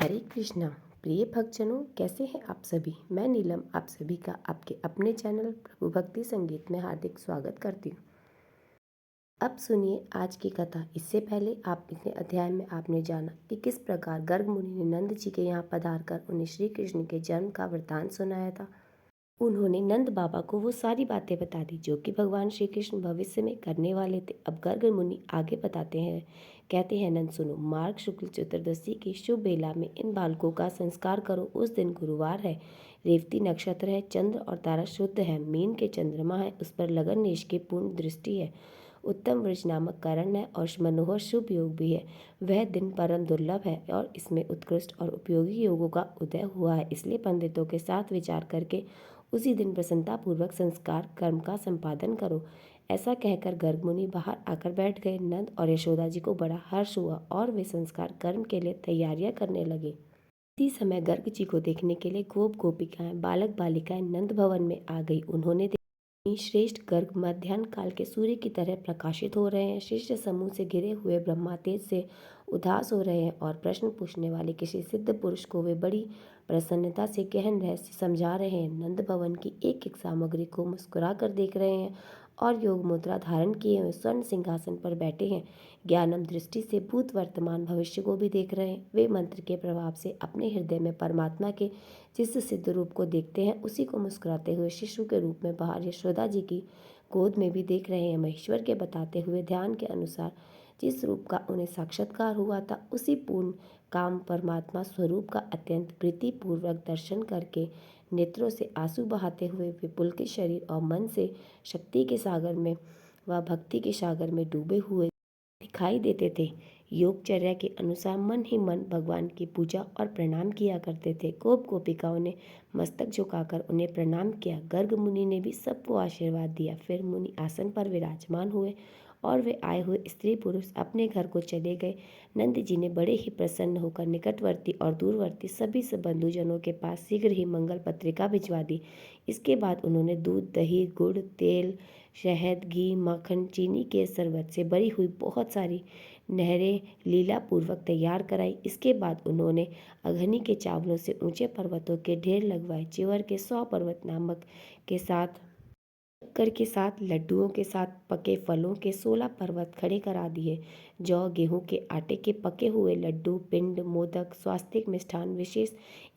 हरे कृष्णा। प्रिय भक्तजनों, कैसे हैं आप सभी। मैं नीलम आप सभी का आपके अपने चैनल प्रभु भक्ति संगीत में हार्दिक स्वागत करती हूँ। अब सुनिए आज की कथा। इससे पहले आप पिछले अध्याय में आपने जाना कि किस प्रकार गर्ग मुनि ने नंद जी के यहाँ पधार कर उन्हें श्री कृष्ण के जन्म का वृतांत सुनाया था। उन्होंने नंद बाबा को वो सारी बातें बता दी जो कि भगवान श्री कृष्ण भविष्य में करने वाले थे। अब गर्ग मुनि आगे बताते हैं, कहते हैं, नंद सुनो, मार्ग शुक्ल चतुर्दशी की शुभ बेला में इन बालकों का संस्कार करो। उस दिन गुरुवार है, रेवती नक्षत्र है, चंद्र और तारा शुद्ध है, मीन के चंद्रमा है, उस पर लगन नेश की पूर्ण दृष्टि है, उत्तम वृष नामक कारण है और मनोहर शुभ योग भी है। वह दिन परम दुर्लभ है और इसमें उत्कृष्ट और उपयोगी योगों का उदय हुआ है। इसलिए पंडितों के साथ विचार करके उसी दिन प्रसन्नतापूर्वक संस्कार कर्म का संपादन करो। ऐसा कहकर गर्ग मुनि बाहर आकर बैठ गए। नंद और यशोदा जी को बड़ा हर्ष हुआ और वे संस्कार कर्म के लिए तैयारियां करने लगे। इसी समय गर्ग जी को देखने के लिए गोप गोपिकाएं बालक बालिकाएं नंद भवन में आ गई। उन्होंने श्रेष्ठ गर्ग मध्याह्न काल के सूर्य की तरह प्रकाशित हो रहे हैं। शिष्य समूह से घिरे हुए ब्रह्मा तेज से उदास हो रहे हैं और प्रश्न पूछने वाले किसी सिद्ध पुरुष को वे बड़ी प्रसन्नता से गहन रहस्य समझा रहे हैं। नंद भवन की एक एक सामग्री को मुस्कुरा कर देख रहे हैं और योग मुद्रा धारण किए हुए स्वर्ण सिंहासन पर बैठे हैं। ज्ञानम दृष्टि से भूत वर्तमान भविष्य को भी देख रहे हैं। वे मंत्र के प्रभाव से अपने हृदय में परमात्मा के जिस सिद्ध रूप को देखते हैं उसी को मुस्कुराते हुए शिशु के रूप में बाहर यशोदा जी की गोद में भी देख रहे हैं। महेश्वर के बताते हुए ध्यान के अनुसार जिस रूप का उन्हें साक्षात्कार हुआ था उसी पूर्ण काम परमात्मा स्वरूप का अत्यंत प्रीतिपूर्वक दर्शन करके नेत्रों से आंसू बहाते हुए वे पुलकित शरीर और मन से शक्ति के सागर में व भक्ति के सागर में डूबे हुए दिखाई देते थे। योगचर्या के अनुसार मन ही मन भगवान की पूजा और प्रणाम किया करते थे। गोप गोपिकाओं ने मस्तक झुकाकर उन्हें प्रणाम किया। गर्ग मुनि ने भी सबको आशीर्वाद दिया। फिर मुनि आसन पर विराजमान हुए और वे आए हुए स्त्री पुरुष अपने घर को चले गए। नंद जी ने बड़े ही प्रसन्न होकर निकटवर्ती और दूरवर्ती सभी बंधुजनों के पास शीघ्र ही मंगल पत्रिका भिजवा दी। इसके बाद उन्होंने दूध, दही, गुड़, तेल, शहद, घी, माखन, चीनी के शरबत से भरी हुई बहुत सारी नहरें लीलापूर्वक तैयार कराई। इसके बाद उन्होंने अघनी के चावलों से ऊंचे पर्वतों के ढेर लगवाए। चिवर के 100 पर्वत नामक के साथ शक्कर के साथ लड्डुओं के साथ पके फलों के 16 पर्वत खड़े करा दिए। जौ गेहूं के आटे के पके हुए लड्डू, पिंड, मोदक, स्वास्तिक मिष्ठान विशेष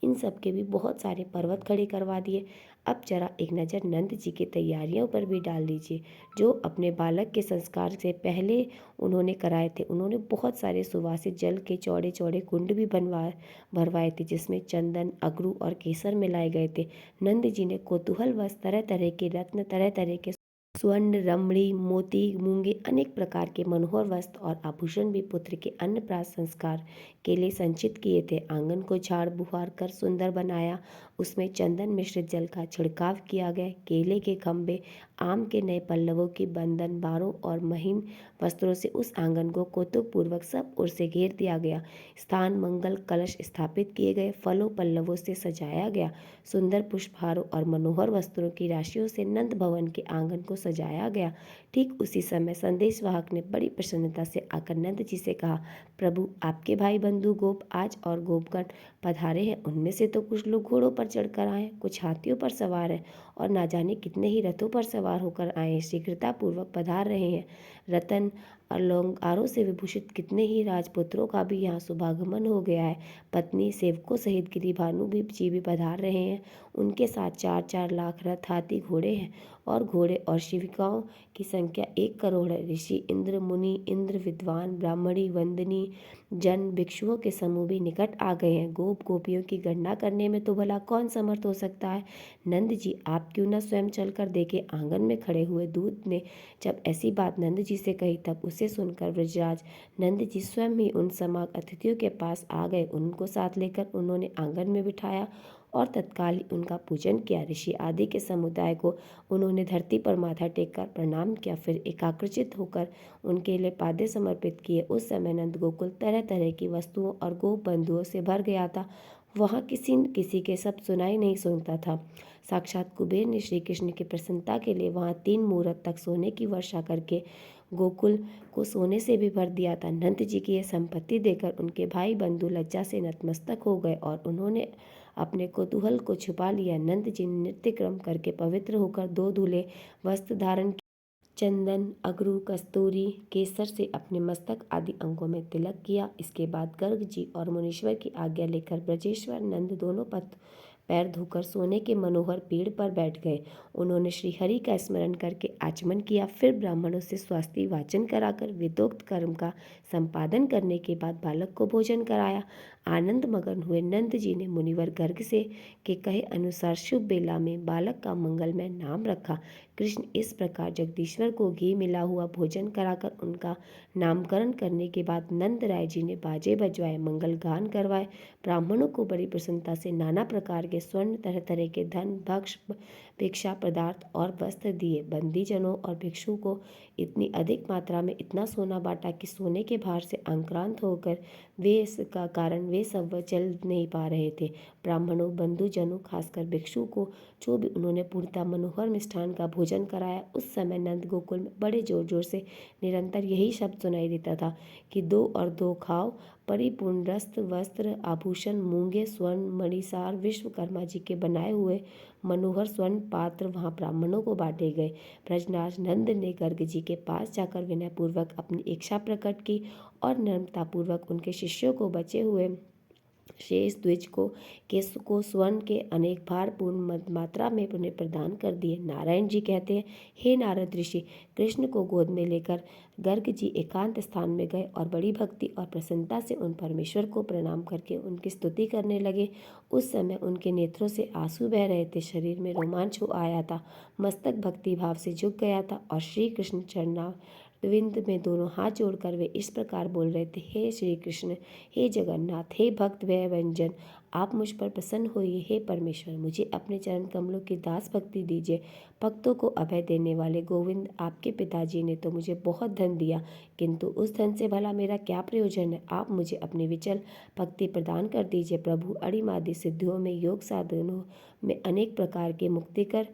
इन सब के भी बहुत सारे पर्वत खड़े करवा दिए। अब जरा एक नज़र नंद जी की तैयारियों पर भी डाल दीजिए जो अपने बालक के संस्कार से पहले उन्होंने कराए थे। उन्होंने बहुत सारे सुवासित जल के चौड़े चौड़े कुंड भी भरवाए थे जिसमें चंदन, अगरू और केसर मिलाए गए थे। नंद जी ने कौतूहलवश तरह तरह के रत्न, तरह तरह के स्वर्ण, रमणी, मोती, मूंगे, अनेक प्रकार के मनोहर वस्त्र और आभूषण भी पुत्र के अन्नप्राशन संस्कार के लिए संचित किए थे। आंगन को झाड़ बुहार कर सुंदर बनाया। उसमें चंदन मिश्रित जल का छिड़काव किया गया। केले के खंभे, आम के नए पल्लवों की बंधन बारों और महीन वस्त्रों से उस आंगन को कौतुकपूर्वक सब ओर से घेर दिया गया। स्थान मंगल कलश स्थापित किए गए। फलों पल्लवों से सजाया गया। सुंदर पुष्पहारों और मनोहर वस्त्रों की राशियों से नंद भवन के आंगन को सजाया गया। ठीक उसी समय संदेशवाहक ने बड़ी प्रसन्नता से आकर नंद जी से कहा, प्रभु, आपके भाई बंधु गोप आज और गोपगण पधारे हैं। उनमें से तो कुछ लोग घोड़ों पर चढ़कर आए, कुछ हाथियों पर सवार हैं और ना जाने कितने ही रथों पर सवार होकर आए हैं। शीघ्रतापूर्वक पधार रहे हैं। रतन अलंकारों से विभूषित कितने ही राजपुत्रों का भी यहाँ शुभागमन हो गया है। पत्नी सेवकों सहित गिरी भानु भी पधार रहे हैं। उनके साथ 4-4 लाख रथ, हाथी, घोड़े हैं और घोड़े और शिविकाओं की संख्या 1 करोड़ है। ऋषि, इंद्र, मुनि, इंद्र, विद्वान, ब्राह्मणी, वंदनी जन, भिक्षुओं के समूह भी निकट आ गए हैं। गोप गोपियों की गणना करने में तो भला कौन समर्थ हो सकता है। नंद जी, आप क्यों न स्वयं चलकर देखे। आंगन में खड़े हुए दूत ने जब ऐसी बात नंद जी से कही तब उसे सुनकर व्रजराज नंद जी स्वयं ही उन समाग अतिथियों के पास आ गए। उनको साथ लेकर उन्होंने आंगन में बिठाया और तत्काल ही उनका पूजन किया। ऋषि आदि के समुदाय को उन्होंने धरती पर माथा टेककर प्रणाम किया। फिर एकाग्रचित होकर उनके लिए पाद्य समर्पित किए। उस समय नंद गोकुल तरह तरह की वस्तुओं और गोप बंधुओं से भर गया था। वहाँ किसी न किसी के सब सुनाई नहीं सुनता था। साक्षात कुबेर ने श्री कृष्ण की प्रसन्नता के लिए वहाँ 3 मुहूर्त तक सोने की वर्षा करके गोकुल को सोने से भी भर दिया था। नंद जी की यह संपत्ति देखकर उनके भाई बंधु लज्जा से नतमस्तक हो गए और उन्होंने अपने कौतूहल को छुपा लिया। नंद जी ने नृत्य क्रम करके पवित्र होकर 2 धुले वस्त्र धारण किए। चंदन, अगरू, कस्तूरी, केसर से अपने मस्तक आदि अंगों में तिलक किया। इसके बाद गर्ग जी और मुनीश्वर की आज्ञा लेकर ब्रजेश्वर नंद दोनों पैर धोकर सोने के मनोहर पेड़ पर बैठ गए। उन्होंने श्रीहरि का स्मरण करके आचमन किया। फिर ब्राह्मणों से स्वास्थ्य वाचन कराकर विधोक्त कर्म का संपादन करने के बाद बालक को भोजन कराया। आनंद मगन हुए नंद जी ने मुनिवर गर्ग से के कहे अनुसार शुभ बेला में बालक का मंगलमय नाम रखा। कृष्ण इस प्रकार जगदीश्वर को घी मिला हुआ भोजन कराकर उनका नामकरण करने के बाद नंद राय जी ने बाजे बजवाए, मंगल गान करवाए। ब्राह्मणों को बड़ी प्रसन्नता से नाना प्रकार के स्वर्ण, तरह तरह के धन, भक्ष, भिक्षा पदार्थ और वस्त्र दिए। बंदीजनों और भिक्षु को इतनी अधिक मात्रा में इतना सोना बांटा कि सोने के भार से आक्रांत होकर वे इसका कारण वे सब चल नहीं पा रहे थे। ब्राह्मणों, बंधुजनों, खासकर भिक्षु को जो भी उन्होंने पूर्णतः मनोहर मिष्ठान का भोजन कराया। उस समय नंद गोकुल में बड़े जोर जोर से निरंतर यही शब्द सुनाई देता था कि 2 और 2 खाओ। परिपूर्ण रस्त, वस्त्र, आभूषण, मूंगे, स्वर्ण, मणिसार, विश्वकर्मा जी के बनाए हुए मनोहर स्वर्ण पात्र वहां ब्राह्मणों को बांटे गए। ब्रजनाथ नंद ने गर्ग जी के पास जाकर विनयपूर्वक अपनी इच्छा प्रकट की और नम्रतापूर्वक उनके शिष्यों को बचे हुए शेष द्विज को स्वर्ण के अनेक भार पूर्ण मात्रा में उन्हें प्रदान कर दिए। नारायण जी कहते हैं, हे नारद ऋषि, कृष्ण को गोद में लेकर गर्ग जी एकांत स्थान में गए और बड़ी भक्ति और प्रसन्नता से उन परमेश्वर को प्रणाम करके उनकी स्तुति करने लगे। उस समय उनके नेत्रों से आंसू बह रहे थे, शरीर में रोमांच हो आया था, मस्तक भक्ति भाव से झुक गया था और श्री कृष्ण चरणारविंद में दोनों हाथ जोड़कर वे इस प्रकार बोल रहे थे, हे श्री कृष्ण, हे जगन्नाथ, हे भक्त भय भंजन, आप मुझ पर प्रसन्न होइए। हे परमेश्वर, मुझे अपने चरण कमलों की दास भक्ति दीजिए। भक्तों को अभय देने वाले गोविंद, आपके पिताजी ने तो मुझे बहुत धन दिया, किंतु उस धन से भला मेरा क्या प्रयोजन है। आप मुझे अपनी विचल भक्ति प्रदान कर दीजिए। प्रभु, अणिमादि सिद्धियों में, योग साधनों में अनेक प्रकार के मुक्तिकर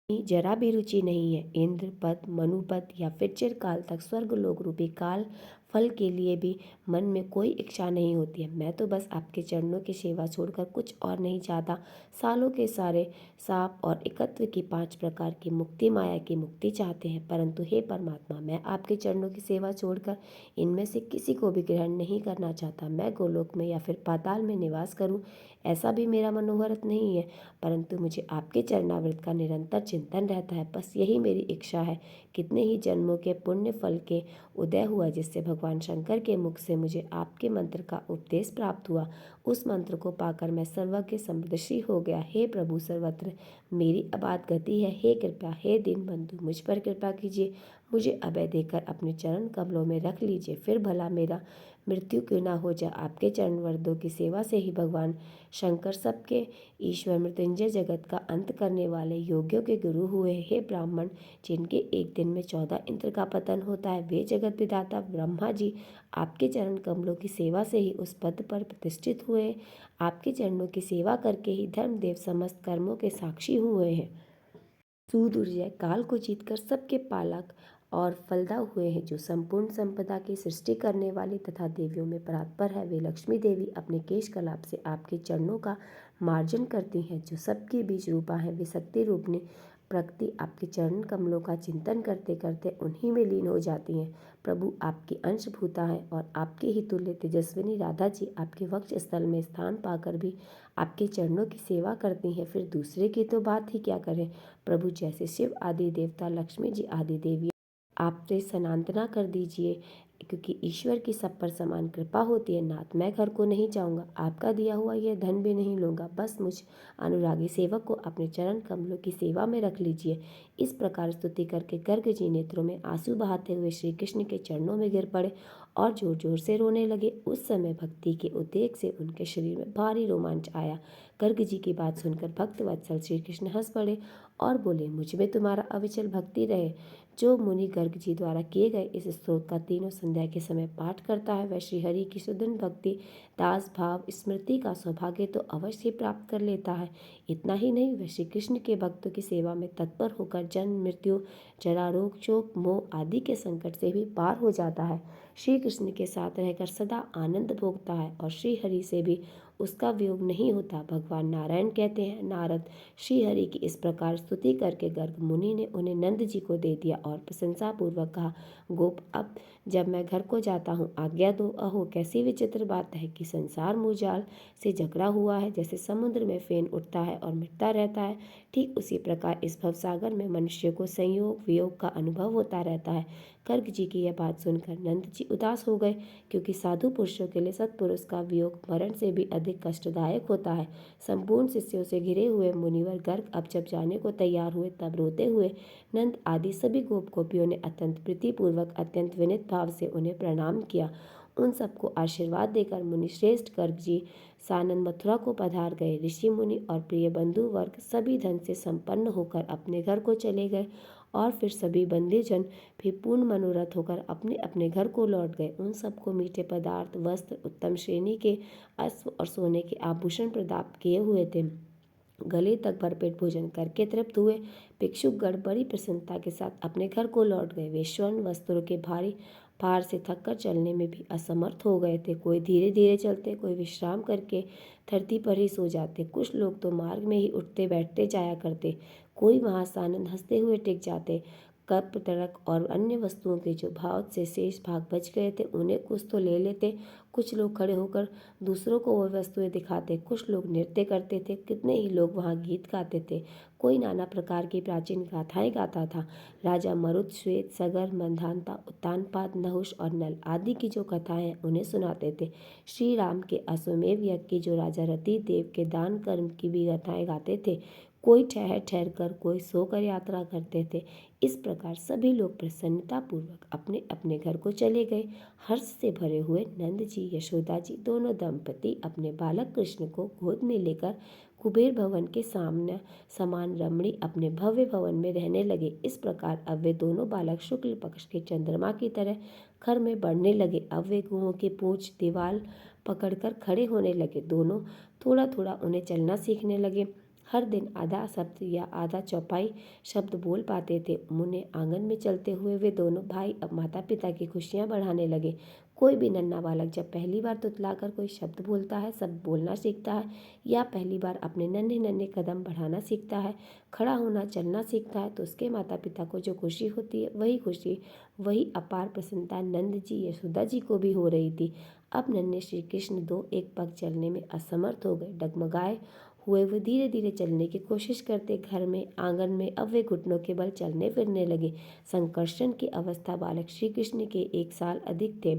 जरा भी रुचि नहीं है। इंद्र पद, मनुपद या फिर चिरकाल तक स्वर्ग लोक रूपी काल फल के लिए भी मन में कोई इच्छा नहीं होती है। मैं तो बस आपके चरणों की सेवा छोड़कर कुछ और नहीं चाहता। सालों के सारे साप और एकत्व की 5 प्रकार की मुक्ति माया की मुक्ति चाहते हैं, परंतु हे परमात्मा, मैं आपके चरणों की सेवा छोड़कर इनमें से किसी को भी ग्रहण नहीं करना चाहता। मैं गोलोक में या फिर पाताल में निवास करूं, ऐसा भी मेरा मनोरथ नहीं है, परंतु मुझे आपके चरणामृत का निरंतर चिंतन रहता है। बस यही मेरी इच्छा है। कितने ही जन्मों के पुण्य फल के उदय हुआ जिससे भगवान शंकर के मुख से मुझे आपके मंत्र का उपदेश प्राप्त हुआ। उस मंत्र को पाकर मैं सर्वज्ञ समदर्शी हो गया। हे प्रभु, सर्वत्र मेरी अबाध गति है। हे कृपा, हे दीन बंधु, मुझ पर कृपा कीजिए। मुझे अभय देकर अपने चरण कमलों में रख लीजिए। फिर भला मेरा मृत्यु क्यों ना हो जाए। आपके चरण वर्दों की सेवा से ही भगवान शंकर सबके ईश्वर, मृत्युंजय, जगत का अंत करने वाले योगियों के गुरु हुए। हे ब्राह्मण, जिनके एक दिन में 14 इंद्र का पतन होता है, वे जगत विधाता ब्रह्मा जी आपके चरण कमलों की सेवा से ही उस पद पर प्रतिष्ठित हुए। आपके चरणों की सेवा करके ही धर्मदेव समस्त कर्मों के साक्षी हुए हैं। सुदुर्जय काल को जीतकर सबके पालक और फलदा हुए हैं। जो संपूर्ण संपदा की सृष्टि करने वाली तथा देवियों में परात्पर है, वे लक्ष्मी देवी अपने केश कलाप से आपके चरणों का मार्जन करती हैं। जो सबके बीच रूपा है, वे शक्ति रूपनी प्रकृति आपके चरण कमलों का चिंतन करते करते उन्हीं में लीन हो जाती हैं। प्रभु आपकी अंशभूता है और आपके ही तुल्य तेजस्विनी राधा जी आपके वक्ष स्थल में स्थान पाकर भी आपके चरणों की सेवा करती हैं। फिर दूसरे की तो बात ही क्या करें। प्रभु, जैसे शिव आदि देवता, लक्ष्मी जी आदि देवी आपसे सनातना कर दीजिए, क्योंकि ईश्वर की सब पर समान कृपा होती है। नाथ, मैं घर को नहीं जाऊंगा, आपका दिया हुआ यह धन भी नहीं लूंगा। बस मुझ अनुरागी सेवक को अपने चरण कमलों की सेवा में रख लीजिए। इस प्रकार स्तुति करके गर्ग जी नेत्रों में आंसू बहाते हुए श्री कृष्ण के चरणों में गिर पड़े और जोर जोर से रोने लगे। उस समय भक्ति के उद्रेक से उनके शरीर में भारी रोमांच आया। गर्ग जी की बात सुनकर भक्त वत्सल श्री कृष्ण हंस पड़े और बोले, मुझ में तुम्हारा अविचल भक्ति रहे। जो मुनि गर्ग जी द्वारा किए गए इस स्तोत्र का तीनों संध्या के समय पाठ करता है वह श्रीहरि की सुदृढ़ भक्ति दास भाव स्मृति का सौभाग्य तो अवश्य ही प्राप्त कर लेता है। इतना ही नहीं, वह श्री कृष्ण के भक्तों की सेवा में तत्पर होकर जन्म मृत्यु जरा रोग शोक मोह आदि के संकट से भी पार हो जाता है। श्री कृष्ण के साथ रहकर सदा आनंद भोगता है और श्री हरि से भी उसका वियोग नहीं होता। भगवान नारायण कहते हैं, नारद श्री हरि की इस प्रकार स्तुति करके गर्ग मुनि ने उन्हें नंद जी को दे दिया और प्रशंसा पूर्वक कहा, गोप अब जब मैं घर को जाता हूँ आज्ञा दो। अहो कैसी विचित्र बात है कि संसार मुजाल से झगड़ा हुआ है। जैसे समुद्र में फेन उठता है और मिटता रहता है, ठीक उसी प्रकार इस भवसागर में मनुष्य को संयोग वियोग का अनुभव होता रहता है। गर्ग जी की यह बात सुनकर नंद जी उदास हो गए, क्योंकि साधु पुरुषों के लिए सत्पुरुष का वियोग मरण से भी अधिक कष्टदायक होता है। संपूर्ण शिष्यों से घिरे हुए मुनिवर गर्ग अब जब जाने को तैयार हुए तब रोते हुए नंद आदि सभी गोप गोपियों ने अत्यंत प्रीतिपूर्वक अत्यंत विनीत भाव से उन्हें प्रणाम किया। उन सबको आशीर्वाद देकर मुनि श्रेष्ठ गर्ग जी सानंद मथुरा को पधार गए। ऋषि मुनि और प्रिय बंधु वर्ग सभी धन से संपन्न होकर अपने घर को चले गए और फिर सभी बंदीजन भी पूर्ण मनोरथ होकर अपने अपने घर को लौट गए। उन सबको मीठे पदार्थ वस्त्र उत्तम श्रेणी के अश्व और सोने के आभूषण प्रदान किए हुए थे। गले तक भरपेट भोजन करके तृप्त हुए भिक्षुकगण बड़ी प्रसन्नता के साथ अपने घर को लौट गए। वे स्वर्ण वस्त्रों के भारी भार से थककर चलने में भी असमर्थ हो गए थे। कोई धीरे धीरे चलते, कोई विश्राम करके धरती पर ही सो जाते। कुछ लोग तो मार्ग में ही उठते बैठते जाया करते। कोई वहां सानंद हंसते हुए टिक जाते। कप तड़क और अन्य वस्तुओं के जो भाव से शेष भाग बच गए थे उन्हें कुछ तो ले लेते। कुछ लोग खड़े होकर दूसरों को वह वस्तुएं दिखाते। कुछ लोग नृत्य करते थे। कितने ही लोग वहाँ गीत गाते थे। कोई नाना प्रकार की प्राचीन गाथाएं गाता था। राजा मरुत श्वेत सगर मंधाता उत्तानपाद नहुष और नल आदि की जो कथाएं हैं उन्हें सुनाते थे। श्री राम के अश्वमेध यज्ञ की जो राजा रति देव के दान कर्म की भी गाथाएं गाते थे। कोई ठहर ठहर कर, कोई सोकर यात्रा करते थे। इस प्रकार सभी लोग प्रसन्नता पूर्वक अपने अपने घर को चले गए। हर्ष से भरे हुए नंद जी यशोदा जी दोनों दंपति अपने बालक कृष्ण को गोद में लेकर कुबेर भवन के सामने समान रमणी अपने भव्य भवन में रहने लगे। इस प्रकार अब वे दोनों बालक शुक्ल पक्ष के चंद्रमा की तरह घर में बढ़ने लगे। अब वे गुहों की पूंछ दीवार पकड़कर खड़े होने लगे। दोनों थोड़ा थोड़ा उन्हें चलना सीखने लगे। हर दिन आधा शब्द या आधा चौपाई शब्द बोल पाते थे। मुने आंगन में चलते हुए वे दोनों भाई अब माता पिता की खुशियां बढ़ाने लगे। कोई भी नन्हा बालक जब पहली बार तुतलाकर कोई शब्द बोलता है, शब्द बोलना सीखता है, या पहली बार अपने नन्हे नन्हे कदम बढ़ाना सीखता है, खड़ा होना चलना सीखता है, तो उसके माता पिता को जो खुशी होती है वही खुशी, वही अपार प्रसन्नता नंद जी यशोदा जी को भी हो रही थी। अब नन्हे श्री कृष्ण दो एक पग चलने में असमर्थ हो गए। डगमगाए हुए वे धीरे धीरे चलने की कोशिश करते। घर में आंगन में अब वे घुटनों के बल चलने फिरने लगे। संकर्षण की अवस्था बालक श्री कृष्ण के 1 साल अधिक थे।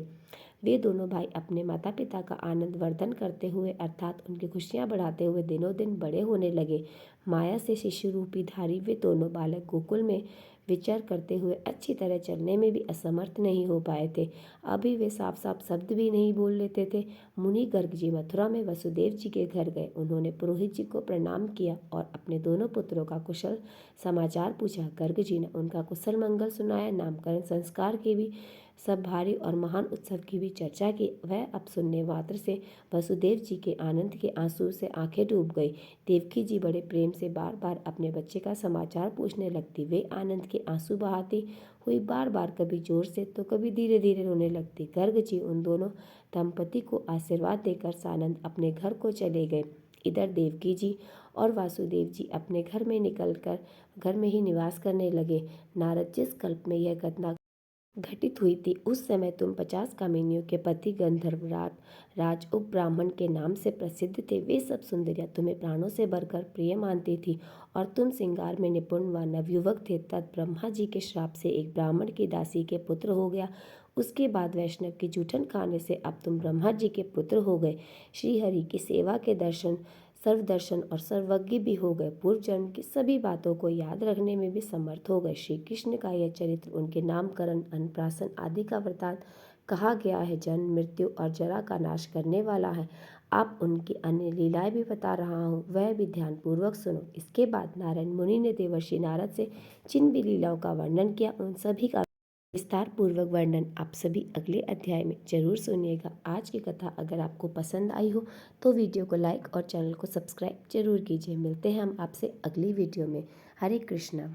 वे दोनों भाई अपने माता पिता का आनंद वर्धन करते हुए अर्थात उनकी खुशियां बढ़ाते हुए दिनों दिन बड़े होने लगे। माया से शिशु रूपी धारी वे दोनों बालक गोकुल में विचर करते हुए अच्छी तरह चलने में भी असमर्थ नहीं हो पाए थे। अभी वे साफ साफ शब्द भी नहीं बोल लेते थे। मुनि गर्ग जी मथुरा में वसुदेव जी के घर गए। उन्होंने पुरोहित जी को प्रणाम किया और अपने दोनों पुत्रों का कुशल समाचार पूछा। गर्ग जी ने उनका कुशल मंगल सुनाया। नामकरण संस्कार के भी सब भारी और महान उत्सव की भी चर्चा की। वह अब सुनने मात्र से वसुदेव जी के आनंद के आंसू से आंखें डूब गई। देवकी जी बड़े प्रेम से बार बार अपने बच्चे का समाचार पूछने लगती। वे आनंद के आंसू बहाती हुई बार बार कभी जोर से तो कभी धीरे धीरे रोने लगती। गर्ग जी उन दोनों दंपति को आशीर्वाद देकर सानंद अपने घर को चले गए। इधर देवकी जी और वासुदेव जी अपने घर में निकलकर घर में ही निवास करने लगे। नारद, जिस कल्प में यह घटना घटित हुई थी उस समय तुम 50 कामिनियों के पति गंधर्वराज राज उप ब्राह्मण के नाम से प्रसिद्ध थे। वे सब सुंदरियां तुम्हें प्राणों से भरकर प्रिय मानती थी और तुम श्रृंगार में निपुण व नवयुवक थे। तब ब्रह्मा जी के श्राप से एक ब्राह्मण की दासी के पुत्र हो गया। उसके बाद वैष्णव की जूठन खाने से अब तुम ब्रह्मा जी के पुत्र हो गए। श्री हरि की सेवा के दर्शन सर्वदर्शन और सर्वज्ञ भी हो गए। पूर्व जन्म की सभी बातों को याद रखने में भी समर्थ हो गए। श्री कृष्ण का यह चरित्र, उनके नामकरण अन्नप्राशन आदि का वृतांत कहा गया है, जन्म मृत्यु और जरा का नाश करने वाला है। आप उनकी अन्य लीलाएं भी बता रहा हूँ, वह भी ध्यानपूर्वक सुनो। इसके बाद नारायण मुनि ने देवर्षि नारद से जिन भी लीलाओं का वर्णन किया उन सभी का विस्तार पूर्वक वर्णन आप सभी अगले अध्याय में जरूर सुनिएगा। आज की कथा अगर आपको पसंद आई हो तो वीडियो को लाइक और चैनल को सब्सक्राइब जरूर कीजिए। मिलते हैं हम आपसे अगली वीडियो में। हरे कृष्णा।